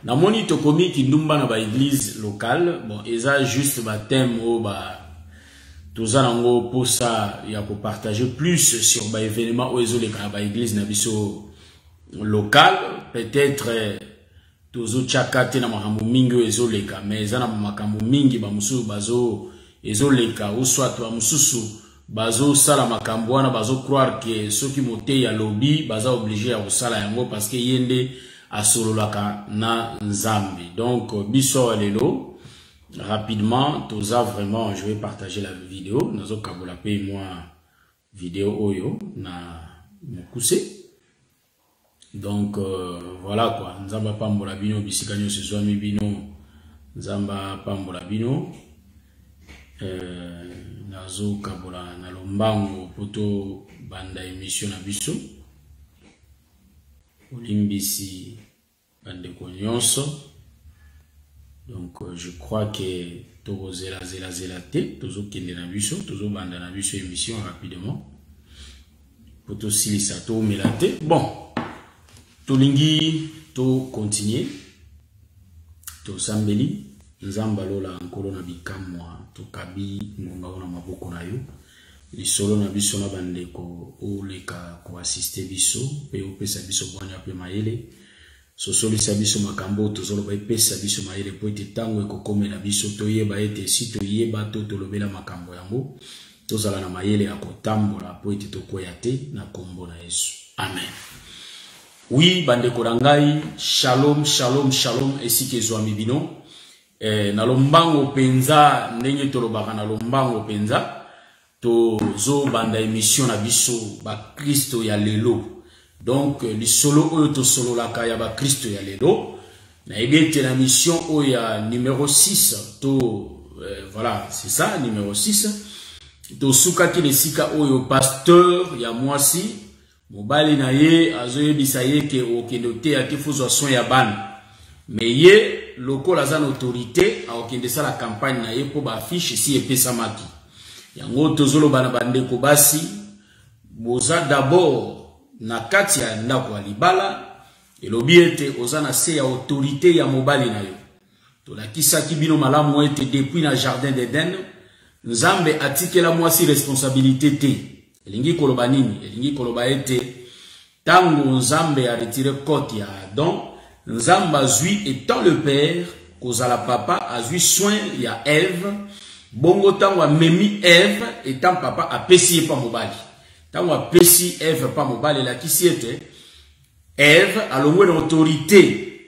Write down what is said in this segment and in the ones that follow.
Namoni tokomi kindumba na ba église locale. Bon, eza juste ba thème o ba tozanango pour ça ya ko partager plus sur ba événement o ezoleka ba église na biso locale. Peut-être tozo chakate na makambo mingi o ezoleka, mais eza na makambo mingi ba mususu bazo ezoleka ou soit ba mususu bazo sala makambo wana bazo croire que ceux qui moté ya lobby baza obligé à sala yango parce que yende asololaka na nzambi. Donc biso lelo rapidement toza vraiment je vais partager la vidéo nazo kabola pe moi vidéo oyo na mokuse. Donc voilà quoi, nzamba pambola bino bisikanyo sezwami bino nzamba pambola bino nazo kabola na lombango poto banda émission na biso olimbisi bande konyonso. Donc je crois que tozo zela te tozo kende na biso tozo banda na biso émission rapidement poto silisa to melate. Bon, tolingi to continuer to sambeli nzamba lola nkolo na bikamwa to kabi ngonga ona maboko na yo lisolo na biso na bandeko oleka ko assister biso pe opesa biso bwanya pe mayele sosolisa biso makambo tozolo ba epesa biso mayele po ete tango ekokomela biso toyeba ete si toyeba to tolobela makambo yango tozala na mayele ya kotambola po ete tokoya te na kombo na Yesu. Amen. Oui, bandeko rangai, shalom, shalom, shalom, esike zwami bino. Na lombango penza, ndenge tolobaka na lombango penza, tozo banda émission na biso, ba Kristo ya lelo. Donc, li solo oyo to solo la kaya ba Kristo ya lelo. Na ebete na mission oya numéro 6, voilà, c'est ça, numéro 6. To suka ki nesika oyo pasteur ya mwasi, mobali na ye azoye bisaye ke okende ya kifuzo son ya bana. Mais ye lokola za autorité a okende sa la campagne na ye po ba affiche si epesa maki. Yango tozolo bana bandeko basi boza d'abord na kati ya ndako ya libala elobi ete oza na se ya autorité ya mobali na yo. Tolakisa ki bino malamu ete depuis na jardin d'Eden Nzambe atikela mwasi responsabilité te. Elingi koloba nini? Elingi koloba ete tango Nzambe a retiré côté ya Adam, Nzambe azui étant le père, kozala papa azui soin ya Ève, bongo tango memi Ève étant papa apesi pa mobali. Tango apesi Ève pa mobali la kisi ete Ève alongwe na autorité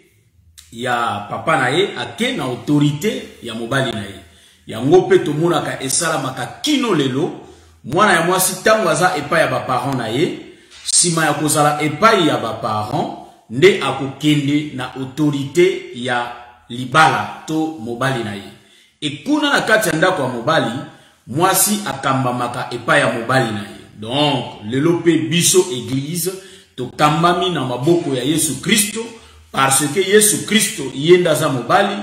ya papa na ye ake na autorité ya mobali na ye. Yango pe tomonaka esala maka kino lelo mwana ya mwasi tango aza epai ya ba parents na ye sima ya kozala epai ya ba parents nde akokende na autorité ya libala to mobali na ye. Ekuna na kati ya ndako ya mobali mwasi akambamaka epai ya mobali na ye. Donc lelo pe biso église to kambami na maboko ya Yesu Kristo parce que Yesu Kristo yenda za mobali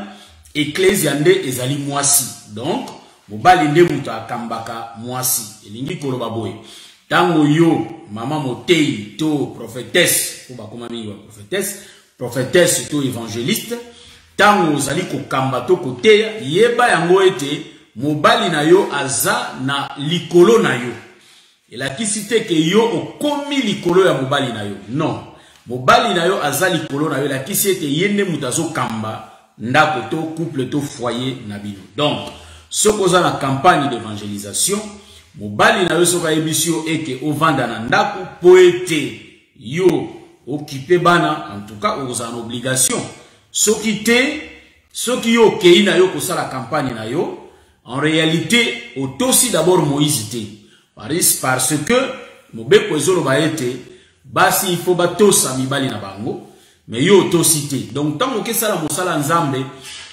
ecclesia nde ezali mwasi. Donc mobali nde muto akambaka mwasi. Elingi koloba boye tango yo mama motei to prophétesse ko bakoma mingi wa prophétesse to évangéliste tango ozali kokamba to koteya yeba yango ete mobali na yo aza na likolo na yo. Elakisi te ke yo okomi likolo ya mobali na yo. Non, mobali na yo aza likolo na yo. Elakisi ete yende muto azokamba ndako to couple to foyer na bino. Donc soko za na campagne d'évangélisation mobali na yo soka ebisio eke ovanda na ndako po ete yo occupé bana, en tout cas oza na obligation soki yo okei na yo kosala campagne na yo en réalité otosi d'abord Moïse te parce que mobeko ezoloba ete basi il faut batosa mibali na bango mais yo otosi te. Donc tango kesala mosala Nzambe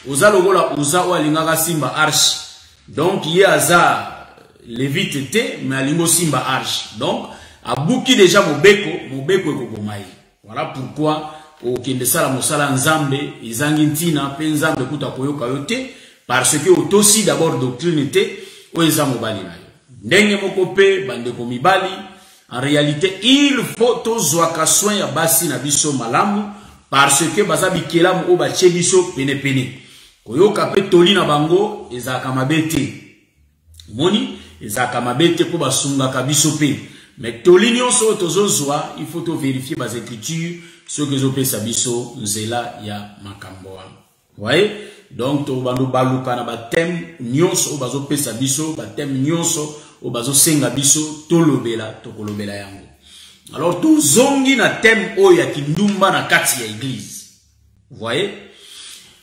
oza lokola oza o alingaka simba arche. Donc il y a ça lévite te mais alingo simba arche. Donc abuki déjà mobeko ekobomai. Voilà pourquoi au kende sala mosala Nzambe izangi ntina pe Nzambe kuta koyoka yo te parce que otosi d'abord doctrine te o eza mobali na yo. Ndenge moko pe bandeko mibali en réalité il faut tozwaka soin ya basi na biso malamu parce que baza bikelamu o batie biso pene pene. Koyoka pe toli na bango ezaka mabete. Moni ezaka mabete po basunga biso pe. Mais toli nyonso tozozwa, il faut to vérifier bas écritures ce que zo pesa biso nzela ya makambo wana. Voyez? Donc to bando baluka na ba thème nyonso o bazo pesa biso, ba thème nyonso o bazo senga biso tolobela tokolobela yango. Alors tout zongi na thème oyo ya kindumba na kati ya église. Voyez?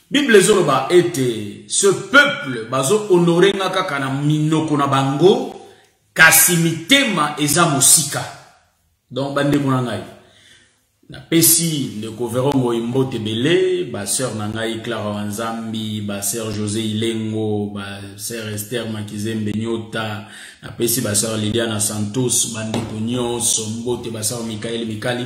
Bible zoloba ete ce peuple bazo honorer nga kaka na minoko na bango kasi mitema eza mosika. Donc bande kona ngai na pesi le koverongo imbote belé ba sœur na ngai Clara Wanzambi, ba sœur José Ilengo, ba sœur Esther Makizembe Nyota, na pesi ba sœur Liliana Santos, bande nyonso mbote ba sœur Michael Mikali,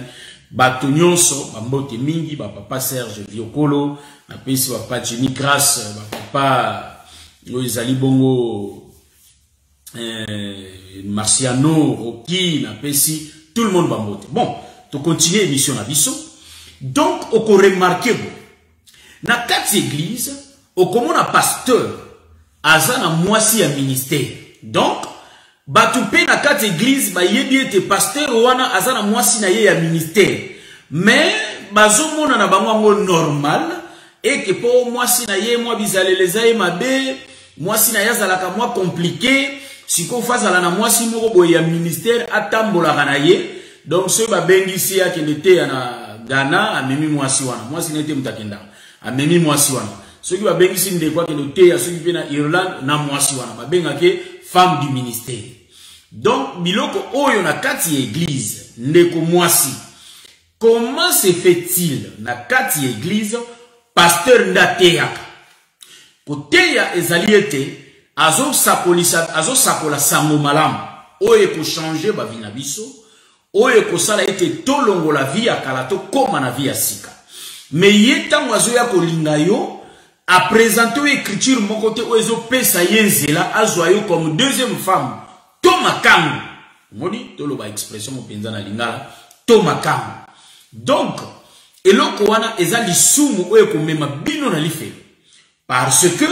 ba nyonso ba mbote mingi, ba papa Serge Viokolo, na pesi ba papa Jimmy Grace, ba papa Loizali Bongo Marciano Rocky, na pesi tout le monde ba mbote. Bon, to continuer l'émission na biso. Donc, on peut remarquer bon. Na quatre églises, on commence un pasteur, azana moisi ya ministère. Donc, batupe na quatre églises, ba yebi ete pasteur wana azana moisi na ye ya ministère. Mais, bazomona na bango normal, et que pour moisi na ye, moi bizaleleza ye mabe, moisi na ye azalaka moi compliqué, si ko fazala na moisi moko boye ya ministère atambola na ye. Donc, ce babengisi ya kelete na Ghana, a memi mwasi wana. Mwasi nete mtakenda. A memi mwasi wana. Ceux qui babengisi ndekwa kelete ya ceux qui viennent na Irlande, na mwasi wana. Babenga ke femme du ministère. Donc, biloko oyo na kati église, ndeko mwasi. Comment se fait-il na kati église, pasteur ndateaka? Koteya ezaliete, azo sakola sango malamu. Oye ko changer ba vina biso. Oye kosala ete tolongo la vie ya kalato koma na vie ya sika. Mais yetango azoya kolinga yo a présenté écriture mon côté oezo pesa yenzela azwayo comme deuxième femme. Toma kangu. Moni toloba expression mopenza na lingala toma kangu. Donc eloko wana eza lisumu oye komema bino na life. Parce que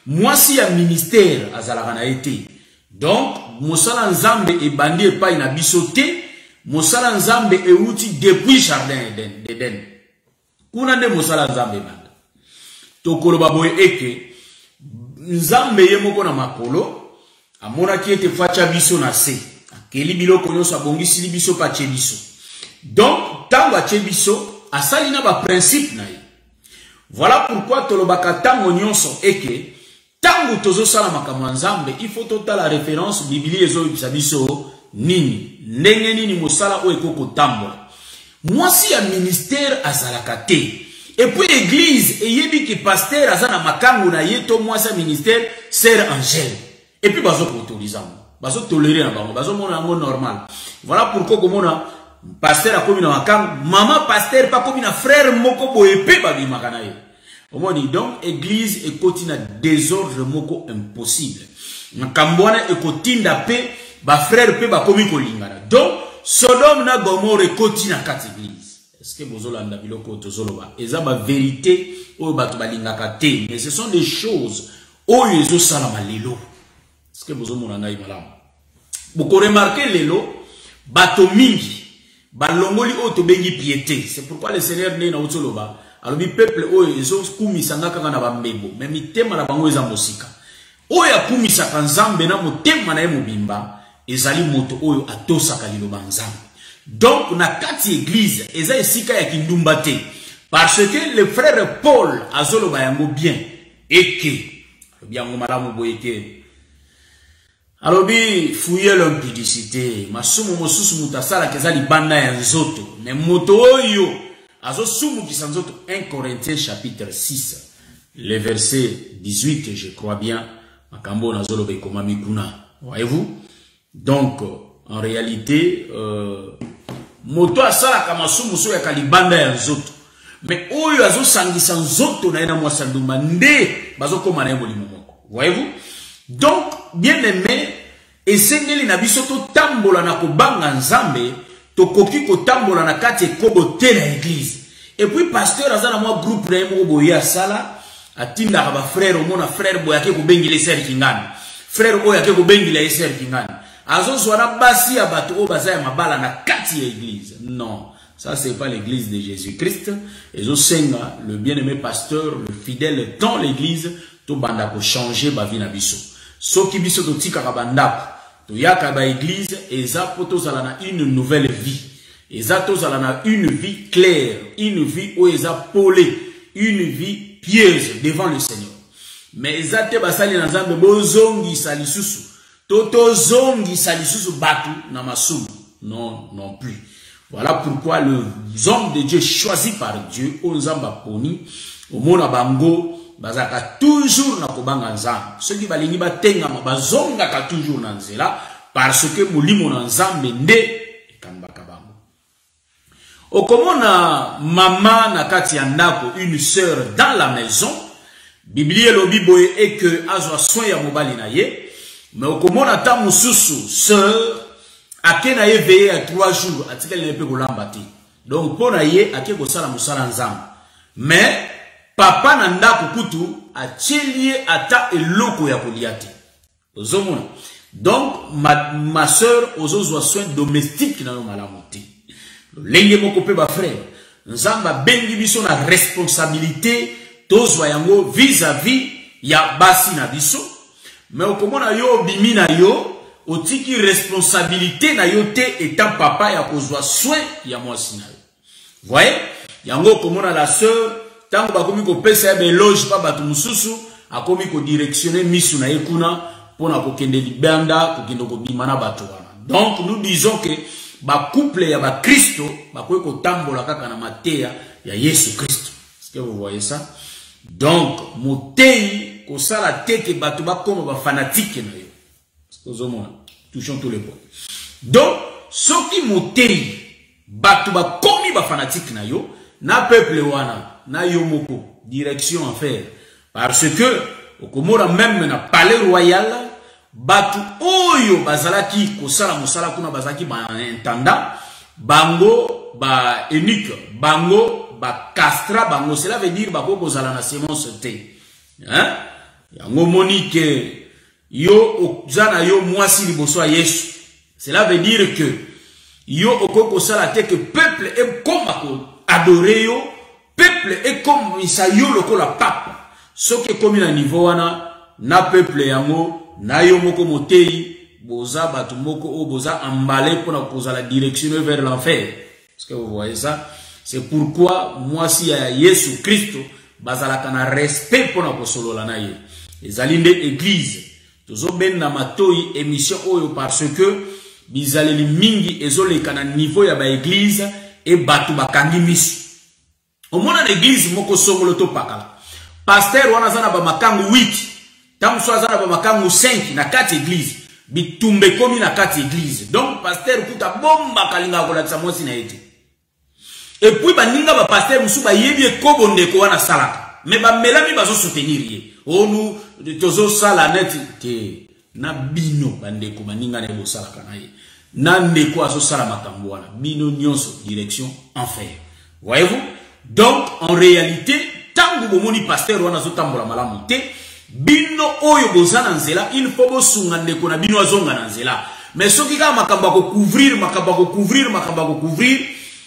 moi si ya ministère azalaka na été. Donc mosala nzambe ebandi epai na bisote. Mosala nzambe euti depuis jardin d'Eden. Kuna nde mosala nzambe banda. Tokolo baboye eke nzambe ye moko na makolo amona ki ete facha biso na se. Akeli biloko nyonso abongisi biso pa che biso. Donc tango che biso asali na ba principe na ye. Voilà pourquoi tolobaka tango nyonso eke tango tozo sala makambo nzambe il faut tota la référence biblia ezo biso nini ndenge nini mosala o ekoko tambola mwasi ya ministère azalaka te et puis église eyebi ki pasteur azana makangu na yeto mwasi ya ministère sœur Angèle et puis bazo autoriser bazo tolérer na bango bazo mona ngo normal. Voilà pourquoi komona pasteur akomi na makangu mama pasteur pa komi na frère moko boye pe babi makana ye omoni. Donc église ekoti na désordre moko impossible makambwana ekotinda pe ba frère pe ba komi kolingana. Donc Sodome na Gomorrhe koti na kati église. Est-ce que bozolanda biloko tozoloba eza ba vérité oyo bato balingaka te, mais ce sont des choses oyo ezo salama lelo. Est-ce que bozomona ngai malamu boko remarquer lelo bato mingi balongoli oyo tobengi piété. C'est pourquoi le Seigneur ne na otoloba alobi peuple oyo ezo kumisanga kaka na bambebo mais mitema na bango eza mosika oyo akumisaka nzambe na motema na ye mobimba ezali moto oyo atosaka liloba nzambe. Donc na kati église eza esika ya kindumba te parce que le frère Paul azoloba yango bien eke alobi yango malamu boyeke alobi fouiller l'impudicité masumu mosusu mutasala keza libanda ya nzoto mais moto oyo azosumu kisa nzoto. 1 Corinthiens chapitre 6 le verset 18 je crois bien makambo nazoloba ekomami kuna. Voyez-vous? Donc, en réalité, moto asala kama sumu so ya kalibanda ya nzoto. Mais oyo azo sangisa nzoto na ena mwasanduma nde bazo koma na molimo moko. Voyez-vous? Donc, bien aimé, esengeli na biso to tambola na kobanga nzambe, to koki ko tambola na kati ekobo te na église. Et puis pasteur azana moi groupe na yemo boya sala atinda ba frère omona frère boyake ko bengile ser kingani. Frère boyake ko bengile ser kingani. Azo zwana basi ya bato o bazaya mabala na kati ya église. Non, ça c'est pas l'église de Jésus-Christ. Et au senga le bien-aimé pasteur, le fidèle dans l'église, to banda ko changer ba vie na biso. Soki biso to tika ka banda to yaka ba église eza poto zala na une nouvelle vie. Eza to zala na une vie claire, une vie où eza polée, une vie pieuse devant le Seigneur. Mais eza te basali na nzambe bozongi salisusu. Toto zongi salisusu batu na masumu. Non, non plus. Voilà pourquoi les hommes de Dieu choisis par Dieu, Onzamba Poni, Omona Bango, Bazaka toujours na kobanga nzambe. Ceux qui balingi batenga bazonga ka toujours na nzela parce que molimo na nzambe nde ekambaka bango. Okomona mama na kati ya ndako, une sœur dans la maison, Biblie lobi boye et que azwa soin ya mobali na ye, mais okomona ta mususu sœur akena ye veillé à 3 jours atikali ne pe kolamba te. Donc pona ye ake ko sala musala nzambe. Mais papa na ndako kutu atielie ata eloko ya koliate. Ozomona. Donc ma sœur ozozwa soin domestique na malamu te. Lenge moko pe ba frère. Nzamba bengi biso na responsabilité tozwa yango vis-à-vis ya basi na biso. Mais okomona yo bimi na yo otiki responsabilité na yo te étant papa ya kozwa soin ya mwasi na yo. Voyez? Yango komona la sœur tango bakomi ko pesa ya beloge pa batu mususu akomi ko directionner misu na ekuna pona ko kende libanda ko kende ko bimana batu wana. Donc nous disons que ba couple ya ba Kristo bakoyi ko tambola kaka na mateya ya Yesu Kristo. Est-ce que vous voyez ça? Donc motei ko sala teke batu ba koma ba fanatique na yo. Touchons tous les points. Donc ce qui motei batu ba komi ba fanatique na yo na peuple wana na yo moko direction en faire parce que okomora même na palais royal batu oyo bazalaki kosala musala kuna bazalaki ba intendant bango ba eunuque bango ba castra bango, cela veut dire bako kozala na semence te hein yango monique yo okzana yo mwasi liboso ya Yesu, cela veut dire que yo okoko sala te que peuple est comme adorer yo, peuple est comme isa yo lokola papa. Ce qui est comme na niveau wana na peuple yango na yo moko motei boza batu moko o boza emballé pour la direction vers l'enfer. Est-ce que vous voyez ça? C'est pourquoi moi si ya Yesu Kristo bazalaka na respect pour na kosolola na ye. Ezali nde église tozo ben na matoi émission oyo parce que bizaleli mingi ezoleka na niveau ya ba église et batu bakangi misu. Omona na église moko songolo to pakala. Pasteur wana zana ba makangu 8, tamu so zana ba makangu 5 na kati église. Bitumbe komi na kati église. Donc pasteur kuta bomba kalinga kola tsamosi na ete. Et puis baninga ba pasteur musu ba yebi ekobonde ko wana salaka. Mais ba melami bazo soutenir ye. Onu tozo sala net te na bino bandeko baninga ne bo salaka na ye. Na ndeko azo sala makambo wana. Bino nyonso direction enfer. Voyez-vous? Donc en réalité tangu bomoni pasteur wana zo tambola malamu te bino oyo bozana nzela il faut bosunga ndeko na bino azonga na nzela. Mais soki ka makamba ko couvrir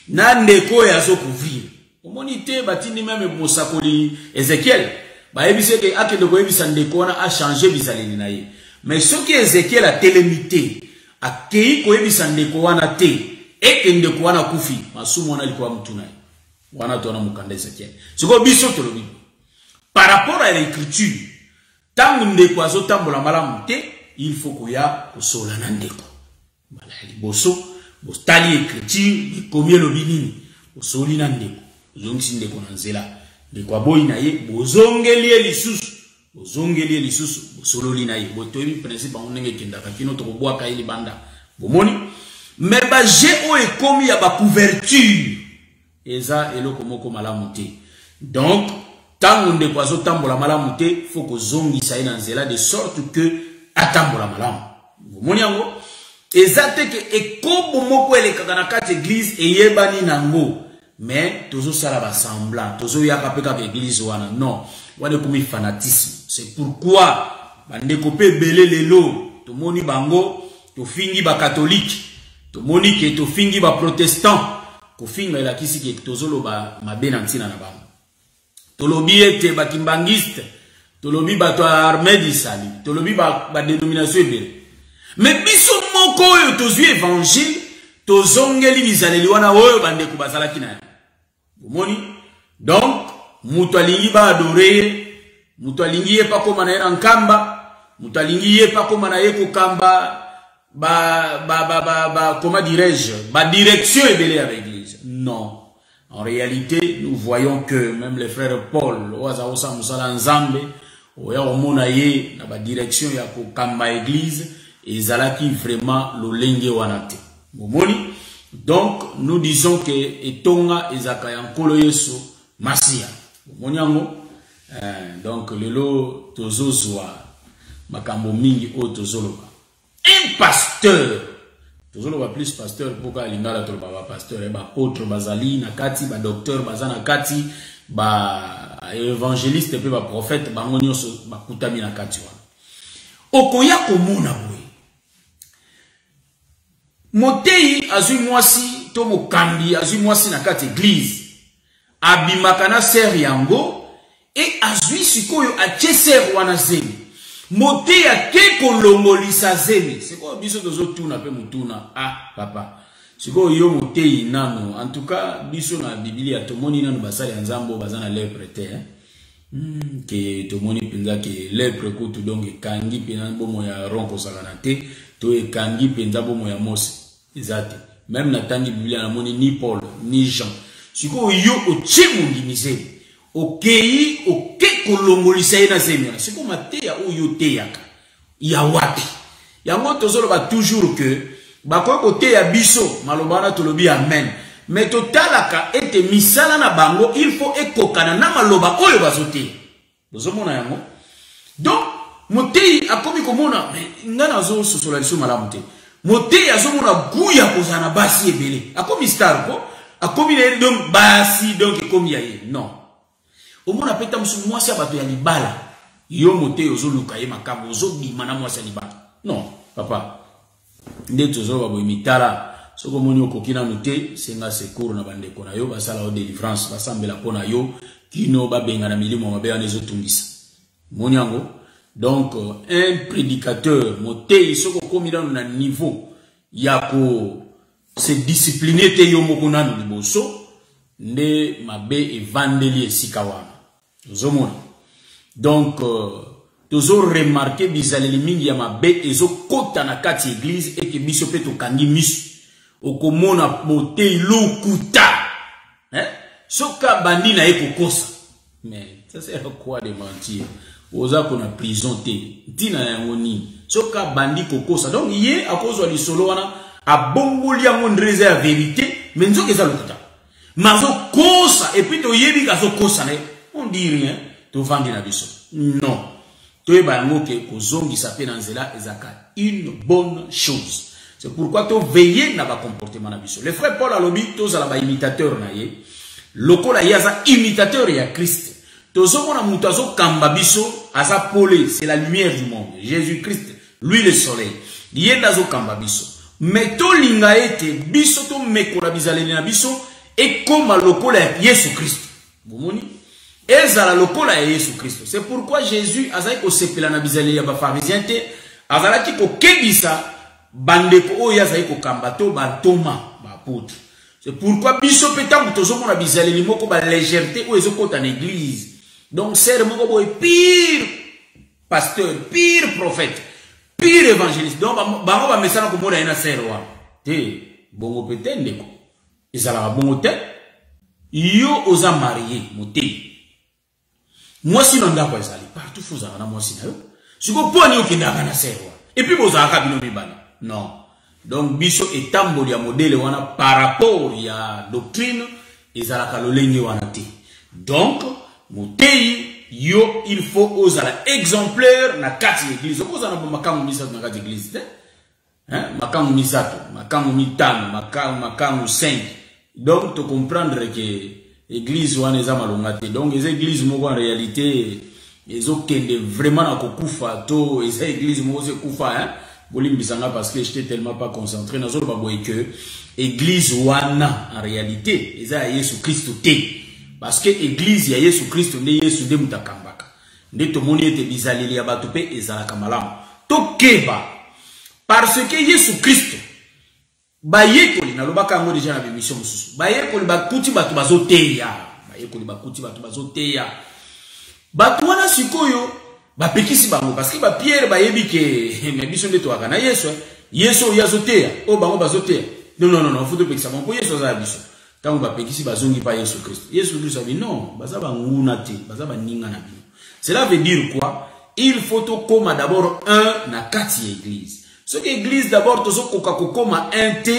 na ndeko ya zo couvrir. Omoni te batini même mosakoli Ezekiel ba ebise ke akende ko ebisa ndeko na a changer bizaleli na ye. Mais soki Ezekiel a telemité akei ko ebisa ndeko wana te ekende ko wana kufi masumu wana alikuwa mtu naye wana tona mukanda Ezekiel. Siko biso tolobi par rapport à l'écriture tangu ndeko azotambola malamu te il faut koya kosola na ndeko bala liboso bostali écriture combien lobi nini osoli na ndeko zongisi ndeko na nzela ndeko aboyi na ye bozongeli lisusu bosololi na ye botoyi principe en ndenge kendaka kino to kobwaka ile banda bomoni mais ba je o ekomi ya ba couverture eza eloko moko malamu te. Donc tangu ndeko azotambola malamu te faut ko zongisa ina nzela de sorte que atambola malamu bomoni yango eza te ke ekobo moko elekaka na kati église eyebani nango mais tozo sala ba semblant tozo yaka pe ka église wana non wana komi fanatisme. C'est pourquoi bande kopé belé lelo to moni bango to fingi ba catholique to moni ke to fingi ba protestant ko finga la kisi ke tozo lo ba mabena ntina na bango to lobi ete ba kimbangiste to lobi ba to armée d'Isali to lobi ba dénomination ebele mais biso moko oyo tozu évangile tozongeli bizaleli wana oyo bande ko bazalaki na bomoni. Donc mutu alingi ba adorer mutu alingi ye pa koma na ye na nkamba mutu alingi ye pa koma na ye ko kamba comment dirais-je ba direction ebele à l'église. Non, en réalité nous voyons que même les frères Paul oza osa musala nzambe oya omona ye na ba direction ya ko kamba église ezalaki vraiment lolenge wana te bomoni. Donc nous disons que etonga ezaka ya nkolo Yesu Masia bomoni yango. Donc lelo tozozwa makambo mingi o tozoloba un pasteur tozoloba plus pasteur poka lingala to baba pasteur ba apôtre bazali na kati ba docteur bazana kati ba évangéliste pe ba prophète bango nyonso bakutami na kati wana okoya komona boye motei azui mwasi to mokambi azui mwasi na kati église abimaka na ser yango et azui sikoyo atie ser wana zemi motei ake kolongolisa zemi sikoyo biso tozotuna pe mutuna papa sikoyo yo motei nano en tout cas biso na Biblia tomoni nano basali ya nzambo bazana lèpre te ke tomoni penza ke lèpre kutu donc ekangi pena bomo ya ronko sakana te to ekangi penza bomo ya Mose ezate même na tangi Biblia na moni ni Paul ni Jean sikoyo yo ochimungimize okei kolongolisa ye na zemi sikoyo mateya oyo teyaka ya wapi yango tozoloba toujours que bakoki koteya biso malobana tolobi amen mais totalaka ete misala na bango il faut ekokana na maloba oyo bazoteya bozomona yango. Donc motei akomi komona ngana azososola liso malamu te motei azomona guya kozana basi ebele akomi star ko akomi na donc basi donc ekomi ya ye non omona peta musu mwasi abato ya libala yo motei ozoluka ye makambo ozobima na mwasi ya libala non papa nde tozoba bo imitala soko moni okokina nute senga secours na bandeko na yo basala o délivrance basambela pona yo kino babenga na milimo mabe ya ezotungisa moni yango. Donc un prédicateur motei soko komina na niveau ya ko se discipliner te yo moko nanu liboso nde mabe evangeli esika wana zomona. Donc tozo remarquer bizaleli mingi ya mabe ezo kota na kati église et que biso pe to kangi misu okomona motei lokuta soka bandi na ekokosa mais ça c'est quoi de mentir oza kona prison te ntina yango ni soka bandi kokosa donc ye akozwa lisolo wana abongoli yango ndreze ya vérité mais nzoka eza lokuta mazo kosa et puis to yebi kazo kosa ne on dit rien to vandi na biso non to ba yango ke kozongisa pe na nzela ezaka une bonne chose. C'est pourquoi to veiller na ba comportement na biso. Le frère Paul alobi to zala ba imitateur na ye lokola yaza imitateur ya Christ. Tozomona mutu azokamba biso aza polé, c'est la lumière du monde. Jésus-Christ, lui le soleil. Yenda azokamba biso. Mais to linga ete biso to mekola bizaleli na biso e koma lokola ya Yesu Christ. Bomoni? Ezala lokola ya Yesu Christ. C'est pourquoi Jésus azali ko sepela na bizaleli ya ba pharisien te azalaki ko kebisa bandeko oyo azali ko kamba to ba Thomas ba apôtre. C'est pourquoi biso petango tozomona bizaleli moko ba légèreté oyo ezokota na église. Donc c'est moko boy pire pasteur, pire prophète, pire évangéliste. Donc bango ba mesana ko mona ina serwa. Te bongo petende ko. Ezala bongo te. Yo oza marié moté. Moi si non ndako ezali partout fuza na moi si na yo. Siko poni okendaka na serwa. Et puis boza ka bino mibana. Non. Donc biso etamboli ya modèle wana par rapport ya doctrine ezalaka lolenge wana te. Donc motei yo il faut ozala exemplaire na kati église. Ozala na makamu misato na kati église te. Makamu misato, makamu mitano, makamu 5. Donc, tu comprendre que l'église ou eza malongate. Donc, les églises en réalité, ils ont vraiment à kufa to, les églises mo se kufa hein. Bolimbisanga parce que j'étais tellement pas concentré dans le baboy que église wana en réalité, ils a Yesu Christ té. Parce que église ya Yesu Christ ne Yesu de mutakambaka. Ne to moni ete bizaleli ya bato pe ezalaka malamu. To keba parce que Yesu Christ bayekoli na lobaka ngo déjà na bémission mususu. Bayekoli bakuti bato bazoteya. Bayekoli bakuti bato bazoteya. Bato wana sikoyo bapekisi bango parce que ba Pierre bayebi ke mais biso ndeto aka na Yesu. Yesu yazoteya. O bango bazoteya. Non, faut te pekisa bango Yesu za biso. Tant que bapekisi bazongi pa Yesu Christ. Yesu Christ a dit non, bazaba nguna te, bazaba ninga na bino. Cela veut dire quoi? Il faut to koma d'abord un na kati église. Ce que église d'abord to so koka koma un te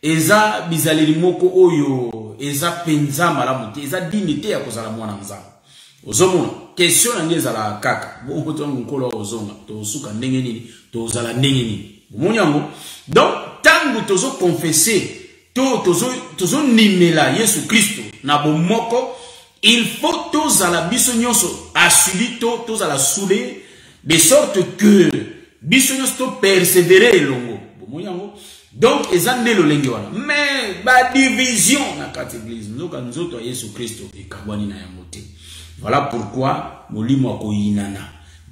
eza bizaleli moko oyo eza penza malamu te, eza dignité ya kozala mwana nzambe. Ozomona question na ngeza la kaka. Bon ko to ngolo ozonga, to suka ndenge nini, to zala ndenge nini. Monyango. Donc tangu to so confesser tozo nimela Yesu Christo na bomoko, il faut tous à la biso nyonso assuli tous à la soule de sorte que biso nyonso to persévérer longo bomoyango. Donc ezande lo lenge wana mais ba division na kati église nzoka nzoto Yesu Christo ekabwani na yango te. Voilà pourquoi molimo akoyinana,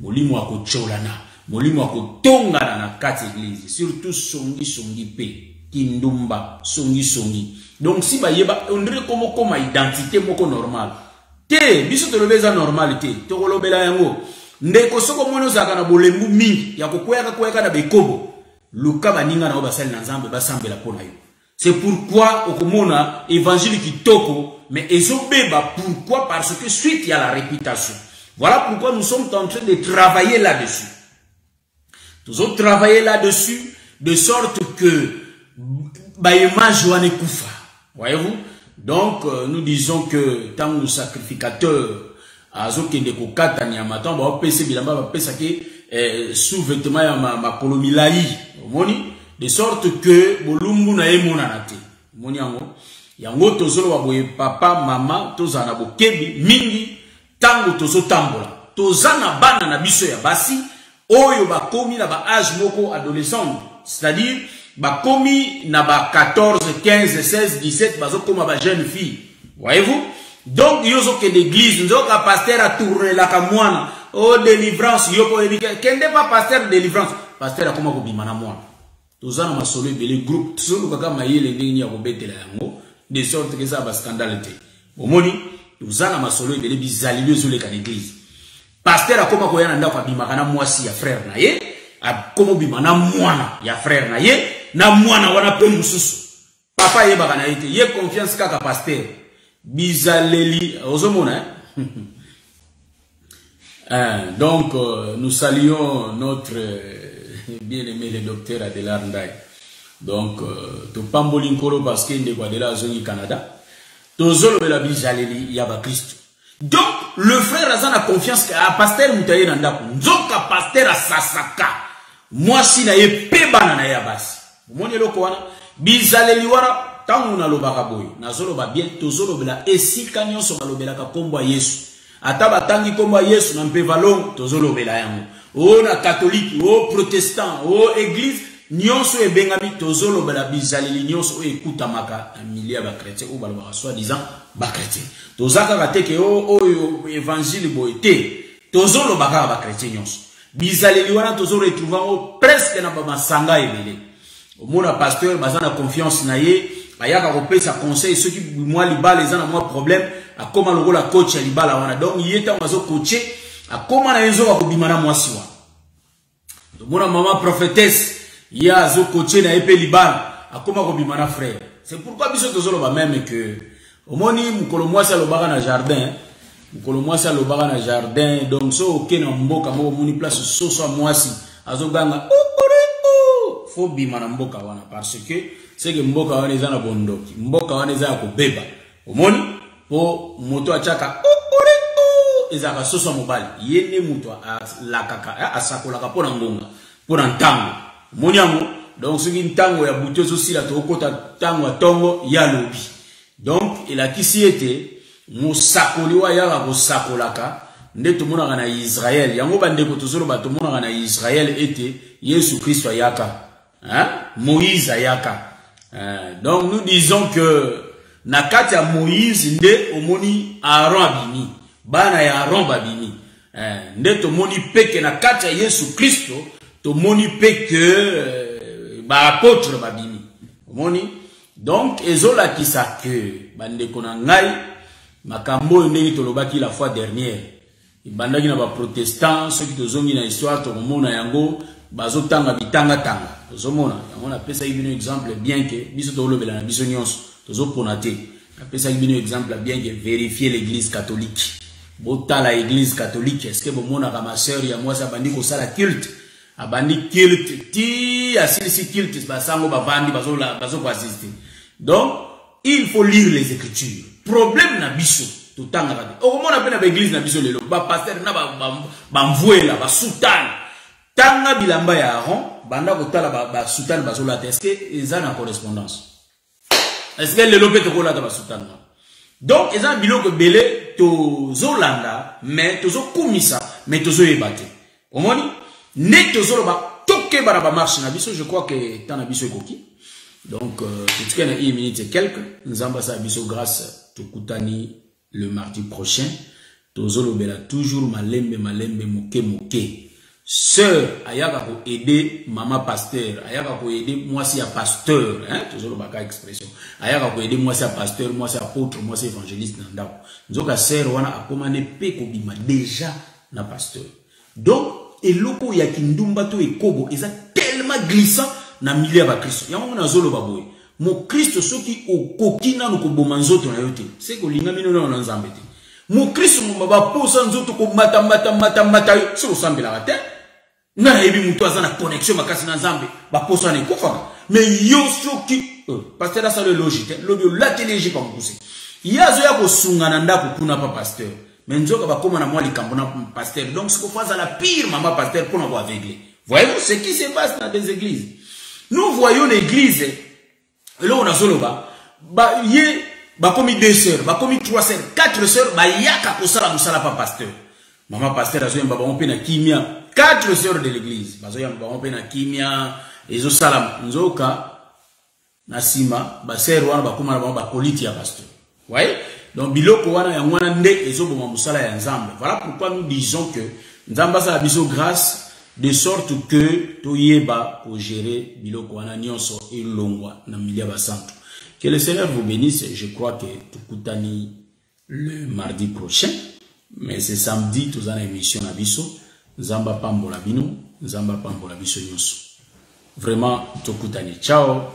molimo akocholana, molimo akotongana na kati église, surtout songi pe kindumba songi. Donc si ba yeba on dirait comme identité moko normal te biso to lobeza normalité to kolobela yango ndeko soko mono zaka na bolembu mingi ya kokweka na bekobo luka baninga na basali na nzambe basambela pona yo. C'est pourquoi okomona évangile kitoko mais ezobeba. Pourquoi? Parce que suite il y a la réputation. Voilà pourquoi nous sommes en train de travailler là-dessus. Nous avons travaillé là-dessus de sorte que voyez-vous? Donc, nous disons que tant que sacrificateur, de sorte que bolumbu na emonanate moniango yango tozolo baboye papa mama tozana bokebi mingi tango tozotambola tozana bana na biso ya basi oyo bakomi na ba âge moko adolescent, c'est-à-dire bakomi na ba 14 15 16 17 bazokoma ba jeune fille, voyez-vous? Donc yozo ke l'église nzoka pasteur a tourner la kamwana oh délivrance yoko ebike kende pas pasteur délivrance pasteur akoma ko bimana mwana tozana masolo ebele groupe tozolo kaka mayele ndenge ya kobetela yango de sorte que ça ba scandale te omoni tozana masolo ebele bizali yozole ka l'église pasteur akoma ko yana ndako abimaka na mwasi ya frère na ye akoma bimana mwana ya frère na ye na mwana wana pe mususu papa ye baka na ye te ye confiance kaka pasteur bizaleli ozomona donc nous saluons notre bien-aimé le docteur Adelar Ndaye. Donc to pamboli nkolo parce que ndeko Adela zongi Canada tozolo bela bizaleli ya ba Christ. Donc le frère Azan a confiance que pasteur mutaye na ndako nzoka pasteur asasaka mwasi na ye pebana na ya basi moni loko wana bizaleli wana tangu na lobaka boy nazolo ba bien tozolo bela esika nyonso balobelaka kombo Yesu ata batangi kombo Yesu na mpeva longo tozolo bela yango o na catholique o protestant o église nyonso ebengami tozolo bela bizaleli nyonso o ekutamaka milia ba chrétien o balobaka soi disant ba chrétien tozaka kateke o évangile boyete tozolo baka ba chrétien nyonso bizaleli wana tozolo retrouver presque na ba masanga ebele omona pasteur bazana confiance na ye ayaka kopesa conseil ceux qui moi libala ezana moi problème akoma lokola coach ya libala wana donc yeta mazo coacher akoma na enzo akobimana mwasi wa omona mama prophétesse ya zo coacher na epe libala akoma kobimana frère. C'est pourquoi biso tozolo ba même que omoni mukolo mwasi alobaka na jardin mukolo mwasi alobaka na jardin donc so okena mboka moko moni place soso mwasi azoganga faut bimana mboka wana parce que c'est que mboka wana ezana bondoki mboka wana ezana kobeba omoni po moto achaka ezaka soso mobali yene moto lakaka asakolaka pona ngonga pona ntango omoni yango donc soki ntango ya buto ezosila tokota ntango ya tongo ya lobi Donc il a kisi ete mosakoli wa yaka ko sakolaka nde tomona na Israël yango bandeko tozolo ba tomona na Israël ete Yesu Christ yaka hein Moïse yaka donc nous disons que na kati ya Moïse nde omoni Aaron abimi bana ya Aaron babimi nde tomoni peke na kati ya Yesu Christ tomoni peke ba apôtre babimi omoni donc ezola kisa que bandeko na ngai makambo ndenge tolobaki la fois dernière ibandaki na ba protestants ceux qui tozongi na histoire to komona yango bazotanga bitanga tanga tozomona yango na pesa ibino exemple bien que biso tolobela na biso nyonso tozopona te na pesa ibino exemple bien que vérifier l'église catholique botala église catholique est-ce que bomona ka ma sœur ya moi ça bandi ko sala culte abandi culte ti asili culte basango bavandi bazo assister. Donc il faut lire les écritures. Problème na biso totanga kati okomona pe na église na biso lelo ba pasteur na ba mvuela ba sultan tanga bilamba ya Aaron banda kotala ba sultan bazola est-ce que eza na correspondance est-ce que lelo pe tokola ta ba sultan donc eza biloko belé tozolanda mais tozokumisa mais tozoyebate omoni ne tozoloba toke bara ba marche na biso je crois que tana biso ekoki. Donc, tout ce qu'il y a une minute et quelques, nous avons passé à biso grâce à Kutani le mardi prochain. Tozolo bela toujours malembe moke. Sœur, ayaka ko aider maman pasteur, ayaka ko aider moi si à pasteur, hein, tozolo baka expression. Ayaka ko aider moi si à pasteur, moi si apôtre, moi si évangéliste nandako. Nzoka sœur wana akomane pe ko bima déjà na pasteur. Donc, eloko ya kindumba to ekobo eza tellement glissant na milieu ba Kristo yango na zolo baboy mo Kristo soki okokina no ko boma nzoto na yote c'est ko linga mino na nzambe te mo Kristo mo ba posa nzoto ko mata so sambela te na yebi muto azana connexion makasi na nzambe ba posa ne kofa mais yo soki pasteur ça le logique l'audio la télégie comme poussé yazo ya ko sunga na ndako kuna pa pasteur mais nzoka ba koma na moi likambo na pasteur donc ce qu'on fait à la pire maman pasteur pour n'avoir aveuglé. Voyez-vous ce qui se passe dans des églises. Nous voyons l'église, et là on a zoloba, bah yé, bah comme 2 sœurs, bah comme 3 sœurs, 4 sœurs, bah yaka kosala musala pa pasteur. Maman pasteur a zoé bah on peut na kimia, 4 sœurs de l'église, bah zoé bah on peut na kimia, et zo salam, nzoka, na sima, bah sœur wana bah comme na bah politi ya pasteur. Voyez? Donc biloko wana ya mwana nde ezo boma musala ya nzambe. Voilà pourquoi nous disons que nzamba sa biso grâce de sorte que toyeba pour gérer biloko wana nyonso et longwa na milia basanto. Que le Seigneur vous bénisse. Je crois que tukutani le mardi prochain, mais c'est samedi tous en émission na biso nzamba pambola bino, nzamba pambola biso nyonso. Vraiment tukutani. Ciao.